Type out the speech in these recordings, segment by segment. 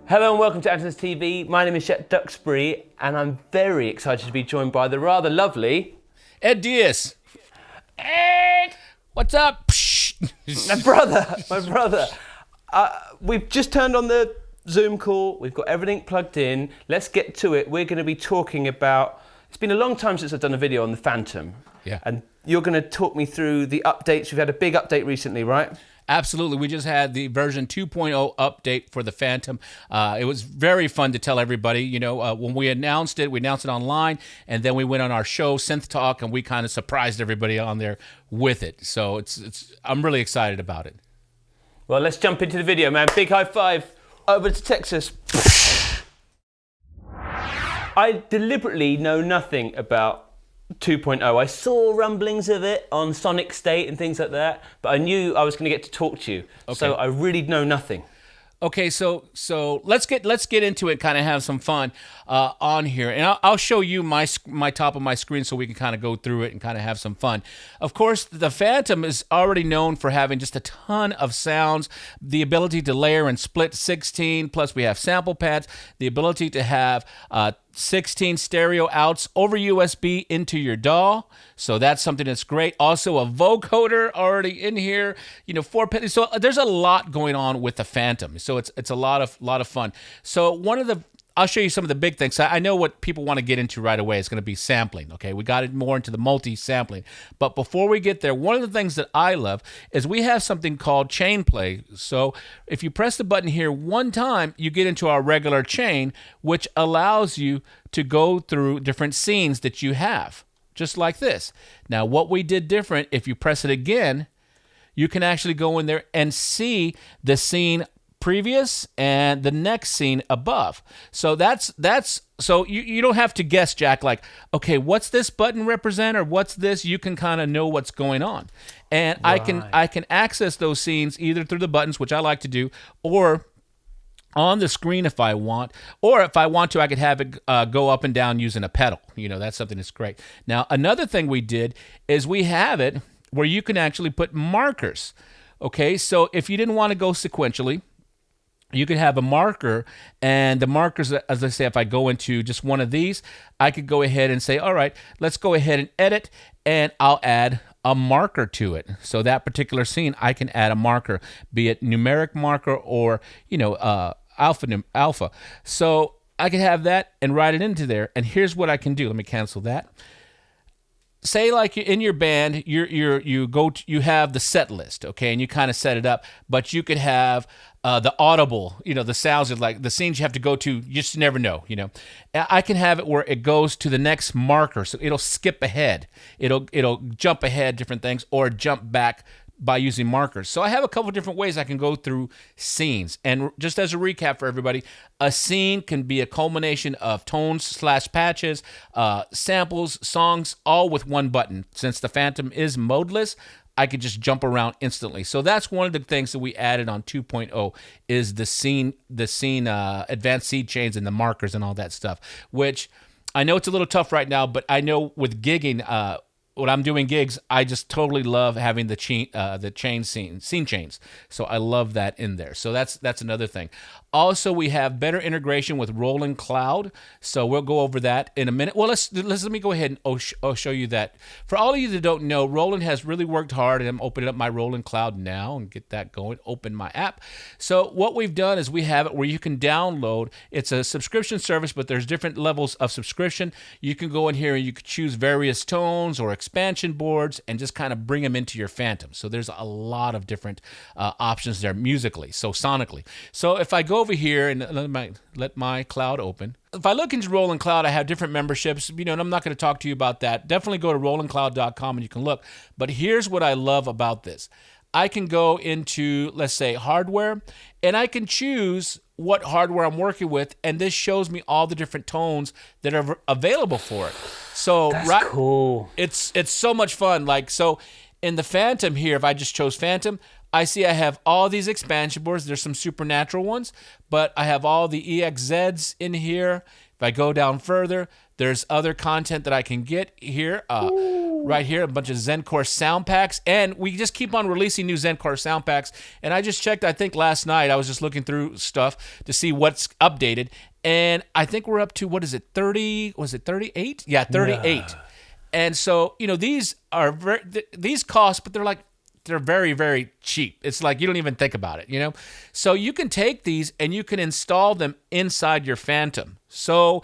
Hello and welcome to Andertons TV. My name is Jet Duxbury and I'm very excited to be joined by the rather lovely... Ed Diaz. Ed! What's up? My brother. We've just turned on the Zoom call. We've got everything plugged in. Let's get to it. We're going to be talking about... It's been a long time since I've done a video on the Phantom. Yeah. And you're going to talk me through the updates. We've had a big update recently, right? Absolutely. We just had the version 2.0 update for the Phantom. It was very fun to tell everybody. You know, when we announced it online, and then we went on our show, Synth Talk, and we kind of surprised everybody on there with it. So I'm really excited about it. Well, let's jump into the video, man. Big high five over to Texas. I deliberately know nothing about 2.0. I saw rumblings of it on Sonic State and things like that, but I knew I was going to get to talk to you. Okay. So I really know nothing. Okay, so let's get into it, kind of have some fun on here, and I'll show you my top of my screen so we can kind of go through it and kind of have some fun. Of course, the Phantom is already known for having just a ton of sounds, the ability to layer and split 16, plus we have sample pads, the ability to have 16 stereo outs over USB into your DAW, so that's something that's great. Also a vocoder already in here, you know, 4 pins. So there's a lot going on with the Phantom. So it's a lot of fun. So I'll show you some of the big things. I know what people want to get into right away is going to be sampling, okay? We got it more into the multi-sampling. But before we get there, one of the things that I love is we have something called chain play. So if you press the button here one time, you get into our regular chain, which allows you to go through different scenes that you have, just like this. Now, what we did different, if you press it again, you can actually go in there and see the scene previous and the next scene above. So so you don't have to guess, Jack, like, okay, what's this button represent or what's this? You can kind of know what's going on. And right. I can access those scenes either through the buttons, which I like to do, or on the screen if I want, or if I want to, I could have it go up and down using a pedal. You know, that's something that's great. Now, another thing we did is we have it where you can actually put markers. Okay, so if you didn't want to go sequentially, you could have a marker, and the markers, as I say, if I go into just one of these, I could go ahead and say, all right, let's go ahead and edit, and I'll add a marker to it. So that particular scene, I can add a marker, be it numeric marker or, you know, alpha. So I can have that and write it into there, and here's what I can do. Let me cancel that. Say like in your band, you have the set list, okay, and you kind of set it up, but you could have the audible, you know, the sounds of like the scenes you have to go to. You just never know, you know. I can have it where it goes to the next marker, so it'll skip ahead, it'll jump ahead, different things, or jump back by using markers. So I have a couple different ways I can go through scenes. And just as a recap for everybody, a scene can be a culmination of tones / patches, samples, songs, all with one button. Since the Phantom is modeless, I could just jump around instantly. So that's one of the things that we added on 2.0 is the scene advanced seed chains and the markers and all that stuff, which I know it's a little tough right now, but I know with gigging, when I'm doing gigs, I just totally love having the scene chains. So I love that in there. So that's another thing. Also, we have better integration with Roland Cloud. So we'll go over that in a minute. Well, let me go ahead and I'll show you that. For all of you that don't know, Roland has really worked hard, and I'm opening up my Roland Cloud now and get that going. Open my app. So what we've done is we have it where you can download. It's a subscription service, but there's different levels of subscription. You can go in here and you can choose various tones or expansion boards and just kind of bring them into your Phantom. So there's a lot of different options there musically, so sonically. So if I go over here and let my cloud open. If I look into Roland Cloud, I have different memberships, you know, and I'm not going to talk to you about that. Definitely go to rolandcloud.com and you can look. But here's what I love about this. I can go into, let's say, hardware, and I can choose what hardware I'm working with, and this shows me all the different tones that are available for it. So that's cool. It's so much fun. Like, so in the Phantom here, if I just chose Phantom, I see I have all these expansion boards. There's some supernatural ones, but I have all the EXZs in here. If I go down further, there's other content that I can get here. right here, a bunch of Zencore sound packs, and we just keep on releasing new Zencore sound packs. And I just checked, I think last night, I was just looking through stuff to see what's updated, and I think we're up to, what is it, 30, was it 38? Yeah, 38. No. And so, these are these cost, but they're very, very cheap. It's like you don't even think about it, So you can take these and you can install them inside your Phantom. So,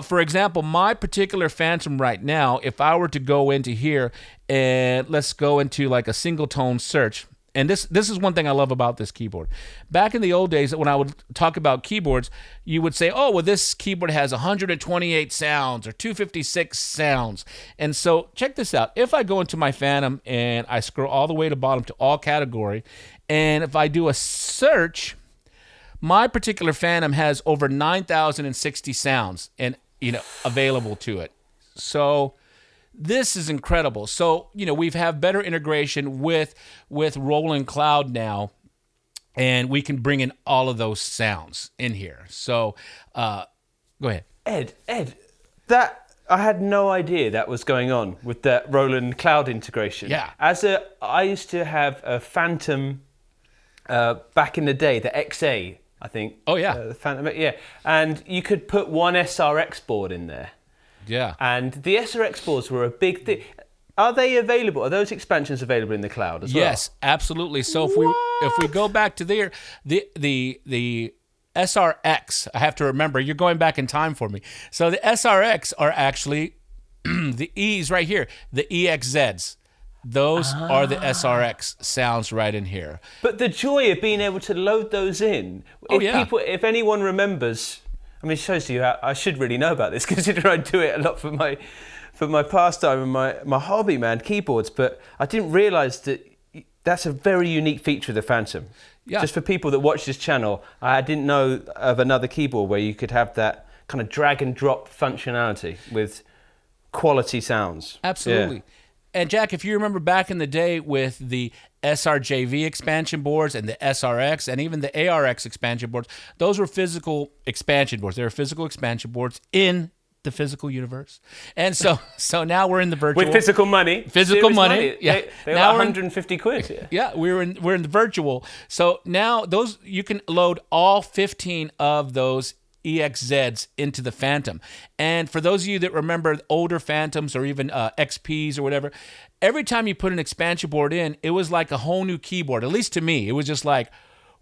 for example, my particular Phantom right now, if I were to go into here and let's go into like a single tone search, and this is one thing I love about this keyboard. Back in the old days, when I would talk about keyboards, you would say, oh, well, this keyboard has 128 sounds or 256 sounds. And so check this out. If I go into my Phantom and I scroll all the way to the bottom to all category, and if I do a search, my particular Phantom has over 9,060 sounds and available to it. So this is incredible. So, we've have better integration with Roland Cloud now, and we can bring in all of those sounds in here. So, go ahead. Ed, that I had no idea that was going on with that Roland Cloud integration. Yeah. I used to have a Phantom back in the day, the XA, I think. Oh, yeah. The Phantom, yeah. And you could put one SRX board in there. Yeah. And the SRX boards were a big thing. Are they available? Are those expansions available in the cloud as well? Yes, absolutely. So if we go back to there, the SRX, I have to remember, you're going back in time for me. So the SRX are actually the E's right here, the EXZs. Those are the SRX sounds right in here. But the joy of being able to load those in. If anyone remembers, I mean, it shows you how I should really know about this, considering I do it a lot for my pastime and my hobby, man, keyboards. But I didn't realise that that's a very unique feature of the Phantom. Yeah. Just for people that watch this channel, I didn't know of another keyboard where you could have that kind of drag and drop functionality with quality sounds. Absolutely. Yeah. And Jack, if you remember back in the day with the SRJV expansion boards and the SRX and even the ARX expansion boards, those were physical expansion boards. They were physical expansion boards in the physical universe. And so now we're in the virtual. With physical money. Physical money. Yeah. They were 150 quid. Yeah. Yeah, we're in the virtual. So now those, you can load all 15 of those EXZs into the Phantom. And for those of you that remember older Phantoms or even XPs or whatever, every time you put an expansion board in, it was like a whole new keyboard. At least to me, it was just like,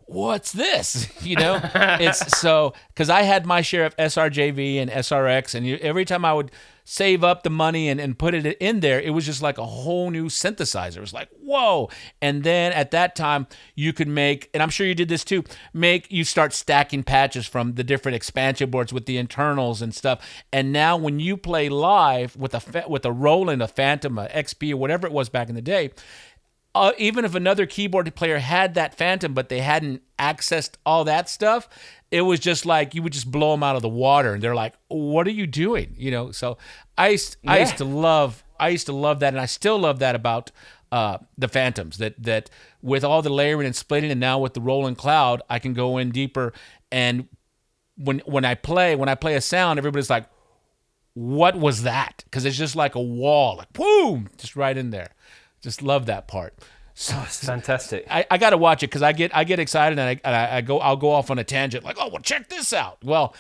what's this? It's so, because I had my share of SRJV and SRX, and every time I would save up the money and put it in there, it was just like a whole new synthesizer. It was like, whoa. And then at that time, you could make, and I'm sure you did this too, you start stacking patches from the different expansion boards with the internals and stuff. And now when you play live with a Roland, a Phantom, a XP, or whatever it was back in the day, even if another keyboard player had that Phantom, but they hadn't accessed all that stuff, it was just like you would just blow them out of the water, and they're like, "What are you doing?" So I used to love that, and I still love that about the Phantoms. That with all the layering and splitting, and now with the Roland Cloud, I can go in deeper. And when I play a sound, everybody's like, "What was that?" Because it's just like a wall, like boom, just right in there. Just love that part. So it's fantastic. I got to watch it because I get excited and I'll go off on a tangent like, oh well, check this out. Well,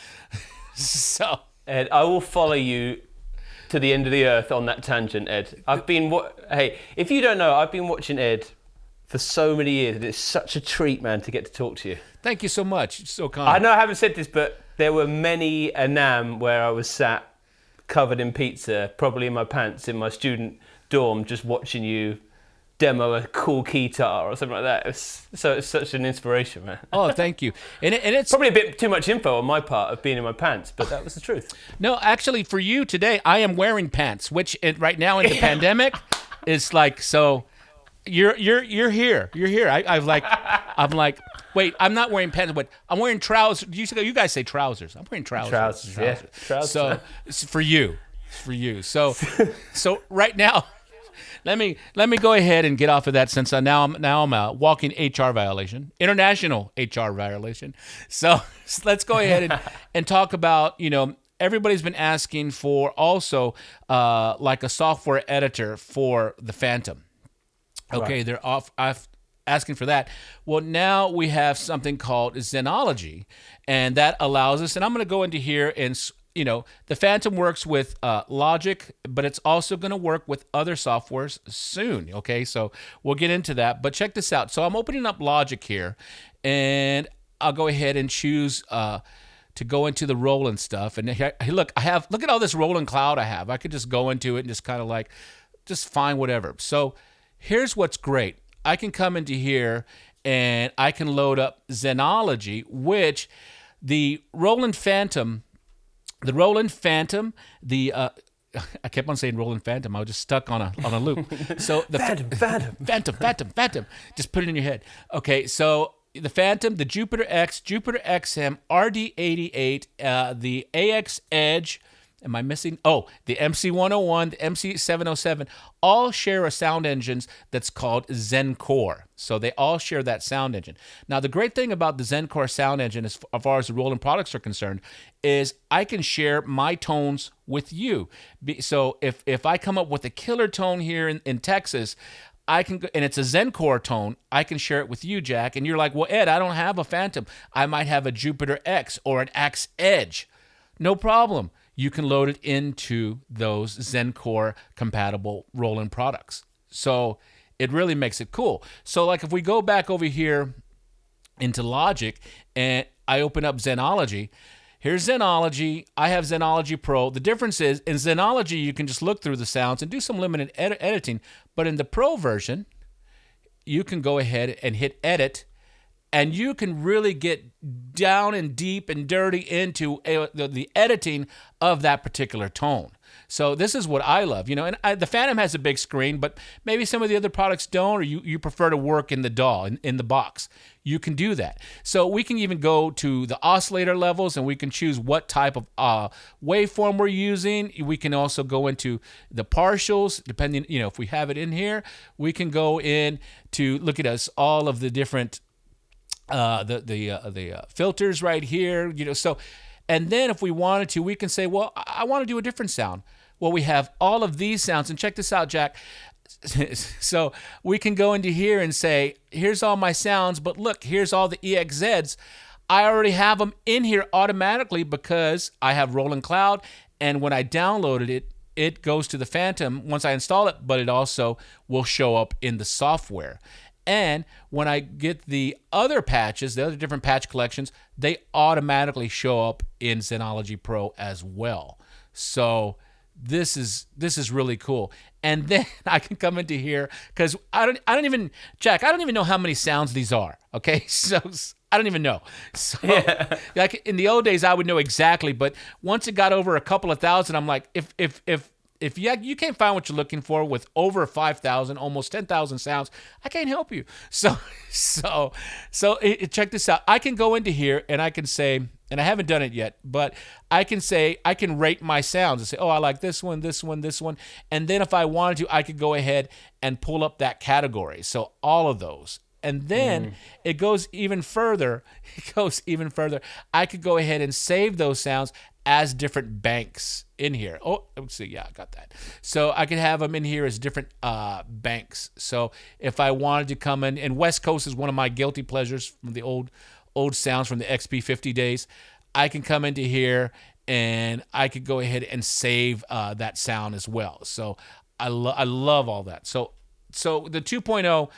so Ed, I will follow you to the end of the earth on that tangent, Ed. Hey, if you don't know, I've been watching Ed for so many years. It's such a treat, man, to get to talk to you. Thank you so much. You're so kind. I know I haven't said this, but there were many a NAMM where I was sat covered in pizza, probably in my pants, in my student dorm, just watching you demo a cool guitar or something like that. It's such an inspiration, man. Oh, thank you. And it's probably a bit too much info on my part of being in my pants, but that was the truth. No, actually, for you today, I am wearing pants, which right now in the pandemic is like, so you're here. You're here. I'm like, wait, I'm not wearing pants, but I'm wearing trousers. You guys say trousers. I'm wearing trousers. Trousers. Yeah. Trousers. So it's for you. So right now, let me go ahead and get off of that, since now I'm a walking HR violation, international HR violation. So let's go ahead and talk about everybody's been asking for also like a software editor for the Phantom. Okay, Right. they're asking for that. Well, now we have something called Zenology, and that allows us, and I'm going to go into here and, the Phantom works with Logic, but it's also going to work with other softwares soon. Okay, so we'll get into that. But check this out. So I'm opening up Logic here, and I'll go ahead and choose to go into the Roland stuff. And here, look at all this Roland Cloud I have. I could just go into it and just kind of like, just find whatever. So here's what's great. I can come into here and I can load up Zenology, which the Roland FANTOM, I kept on saying Roland FANTOM. I was just stuck on a loop. So the Phantom. Just put it in your head. Okay, so the Phantom, the Jupiter X, Jupiter XM, RD88, the AX Edge. Am I missing? Oh, the MC101, the MC707, all share a sound engine that's called ZenCore. So they all share that sound engine. Now, the great thing about the ZenCore sound engine, as far as the Roland products are concerned, is I can share my tones with you. So if I come up with a killer tone here in Texas, I can, and it's a ZenCore tone, I can share it with you, Jack. And you're like, well, Ed, I don't have a Phantom. I might have a Jupiter X or an X Edge. No problem. You can load it into those ZenCore compatible Roland products. So it really makes it cool. So like if we go back over here into Logic and I open up Zenology, here's Zenology. I have Zenology Pro. The difference is in Zenology, you can just look through the sounds and do some limited editing. But in the Pro version, you can go ahead and hit edit, and you can really get down and deep and dirty into the editing of that particular tone. So this is what I love, and the Phantom has a big screen, but maybe some of the other products don't, or you prefer to work in the DAW, in the box. You can do that. So we can even go to the oscillator levels, and we can choose what type of waveform we're using. We can also go into the partials, depending, if we have it in here. We can go in to look at all of the different the filters right here, so, and then if we wanted to, we can say, well, I want to do a different sound. Well, we have all of these sounds, and check this out, Jack. So we can go into here and say, here's all my sounds, but look, here's all the EXZs. I already have them in here automatically because I have Roland Cloud, and when I downloaded it, it goes to the Phantom once I install it, but it also will show up in the software. And when I get the other patches, the other different patch collections, they automatically show up in Zenology Pro as well. So this is really cool. And then I can come into here because I don't even know how many sounds these are. Okay, so I don't even know. So like in the old days, I would know exactly, but once it got over a couple of thousand, I'm like, if you can't find what you're looking for with over 5,000, almost 10,000 sounds, I can't help you. So check this out. I can go into here and I can say, and I haven't done it yet, but I can say, I can rate my sounds and say, oh, I like this one, this one, this one. And then if I wanted to, I could go ahead and pull up that category. So all of those. And then it goes even further. I could go ahead and save those sounds as different banks in here. Oh, let's see. Yeah, I got that. So I could have them in here as different banks. So if I wanted to come in, and West Coast is one of my guilty pleasures from the old sounds from the XP50 days, I can come into here and I could go ahead and save that sound as well. So I love all that. So the 2.0,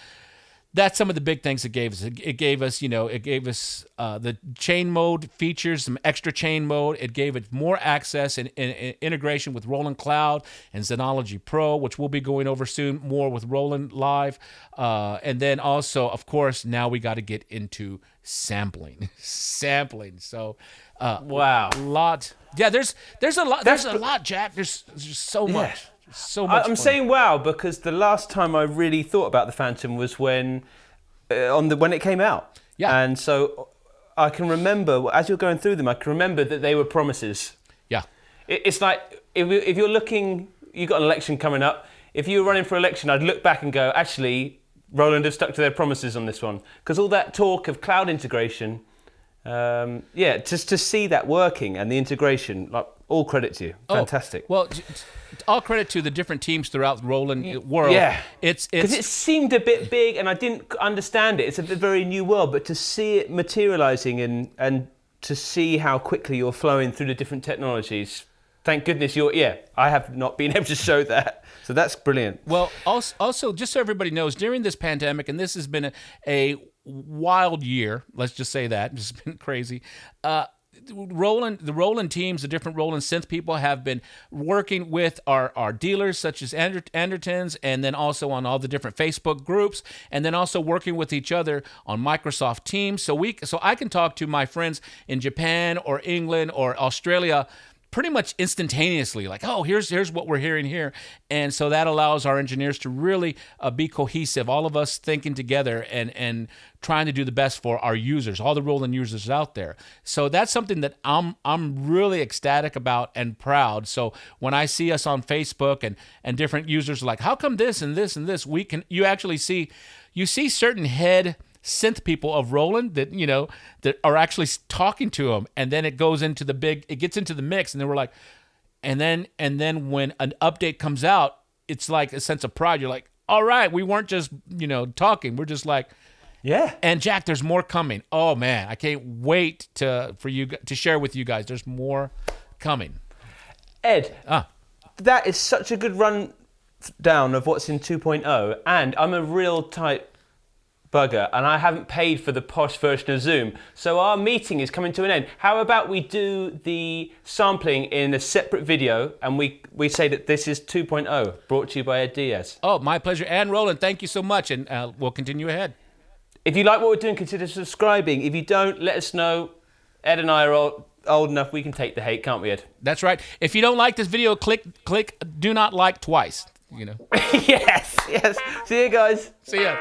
that's some of the big things it gave us. It gave us the chain mode features, some extra chain mode. It gave it more access and integration with Roland Cloud and Zenology Pro, which we'll be going over soon, more with Roland Live. And then also, of course, now we got to get into sampling. So, wow, a lot. Yeah, there's a lot. There's a lot, Jack. There's so much. Yeah. So much. I'm saying wow because the last time I really thought about the Phantom was when it came out. Yeah. And so I can remember, as you're going through them, I can remember that they were promises. Yeah. It's like if you're looking, you've got an election coming up. If you were running for election, I'd look back and go, actually, Roland have stuck to their promises on this one, because all that talk of cloud integration Yeah, just to see that working and the integration, like all credit to you. Fantastic. Well, all credit to the different teams throughout the Roland world. Yeah, it's because it seemed a bit big and I didn't understand it. It's a very new world, but to see it materializing and to see how quickly you're flowing through the different technologies, thank goodness I have not been able to show that. So that's brilliant. Well, also, just so everybody knows, during this pandemic, and this has been a wild year, let's just say that, it's been crazy. The Roland teams, the different Roland synth people have been working with our dealers such as Andertons, and then also on all the different Facebook groups, and then also working with each other on Microsoft Teams. So I can talk to my friends in Japan or England or Australia pretty much instantaneously, like, oh, here's what we're hearing here. And so that allows our engineers to really be cohesive, all of us thinking together and trying to do the best for our users, all the Roland users out there. So that's something that I'm really ecstatic about and proud. So when I see us on Facebook and different users are like, how come this and this and this, you actually see certain head synth people of Roland that are actually talking to them, and then it gets into the mix, and then we're like, and then when an update comes out, it's like a sense of pride. You're like, all right, we weren't just talking, we're just like, yeah. And Jack, there's more coming. Oh man, I can't wait for you to share with you guys. There's more coming. Ed, that is such a good run down of what's in 2.0, and I'm a real tight bugger, and I haven't paid for the posh version of Zoom, so our meeting is coming to an end. How about we do the sampling in a separate video, and we say that this is 2.0, brought to you by Ed Diaz. Oh, my pleasure. And Roland, thank you so much, and we'll continue ahead. If you like what we're doing, consider subscribing. If you don't, let us know. Ed and I are old enough, we can take the hate, can't we, Ed? That's right. If you don't like this video, click do not like twice, Yes. See you guys. See ya.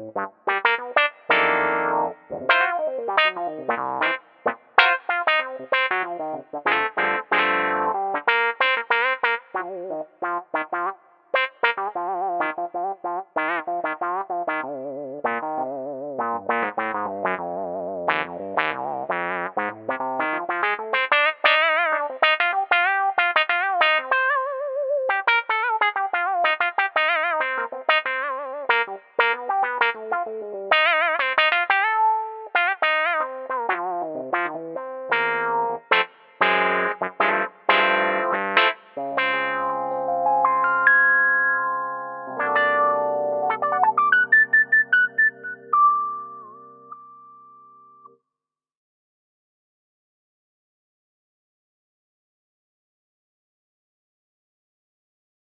Wow.